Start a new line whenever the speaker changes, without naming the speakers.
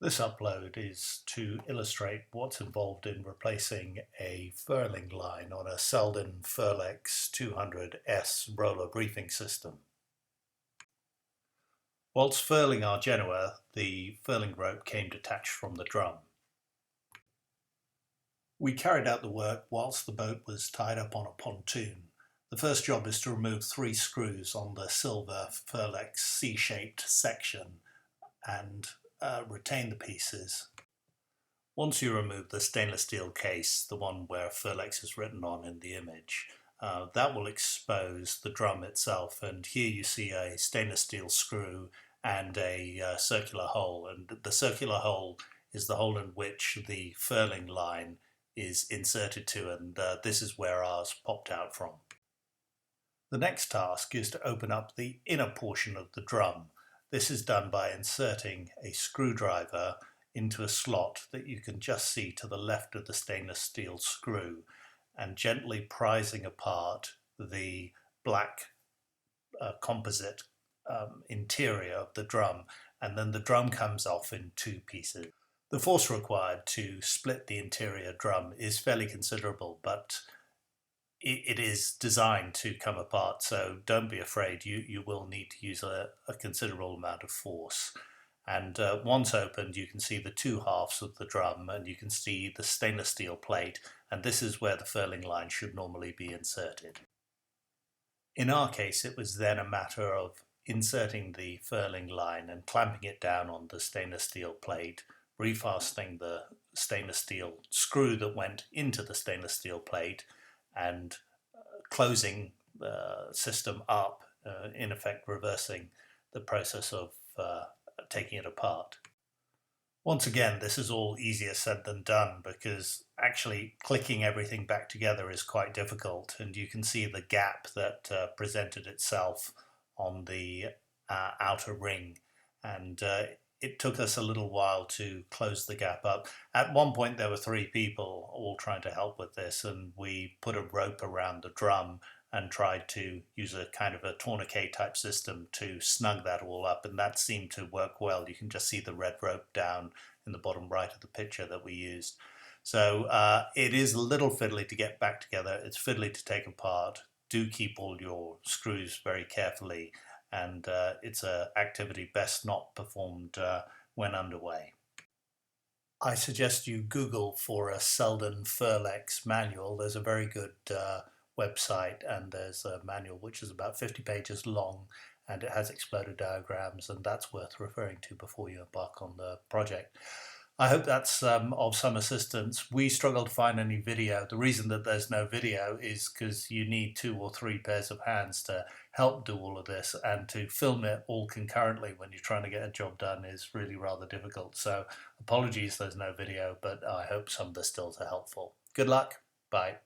This upload is to illustrate what's involved in replacing a furling line on a Selden Furlex 200S roller reefing system. Whilst furling our Genoa, the furling rope came detached from the drum. We carried out the work whilst the boat was tied up on a pontoon. The first job is to remove 3 screws on the silver Furlex C-shaped section and retain the pieces. Once you remove the stainless steel case, the one where Furlex is written on in the image, that will expose the drum itself, and here you see a stainless steel screw and a circular hole, and the circular hole is the hole in which the furling line is inserted to, and this is where ours popped out from. The next task is to open up the inner portion of the drum. This is done by inserting a screwdriver into a slot that you can just see to the left of the stainless steel screw and gently prising apart the black composite interior of the drum, and then the drum comes off in 2 pieces. The force required to split the interior drum is fairly considerable, but it is designed to come apart, so don't be afraid. You will need to use a considerable amount of force. And once opened, you can see the 2 halves of the drum, and you can see the stainless steel plate, and this is where the furling line should normally be inserted. In our case, it was then a matter of inserting the furling line and clamping it down on the stainless steel plate, refastening the stainless steel screw that went into the stainless steel plate, and closing the system up, in effect reversing the process of taking it apart. Once again, this is all easier said than done, because actually clicking everything back together is quite difficult, and you can see the gap that presented itself on the outer ring, and it took us a little while to close the gap up. At one point there were 3 people all trying to help with this, and we put a rope around the drum and tried to use a kind of a tourniquet type system to snug that all up, and that seemed to work well. You can just see the red rope down in the bottom right of the picture that we used. So it is a little fiddly to get back together. It's fiddly to take apart. Do keep all your screws very carefully, and it's an activity best not performed when underway. I suggest you Google for a Selden Furlex manual. There's a very good website, and there's a manual which is about 50 pages long, and it has exploder diagrams, and that's worth referring to before you embark on the project. I hope that's of some assistance. We struggle to find any video. The reason that there's no video is because you need 2 or 3 pairs of hands to help do all of this, and to film it all concurrently when you're trying to get a job done is really rather difficult. So apologies there's no video, but I hope some of the stills are helpful. Good luck. Bye.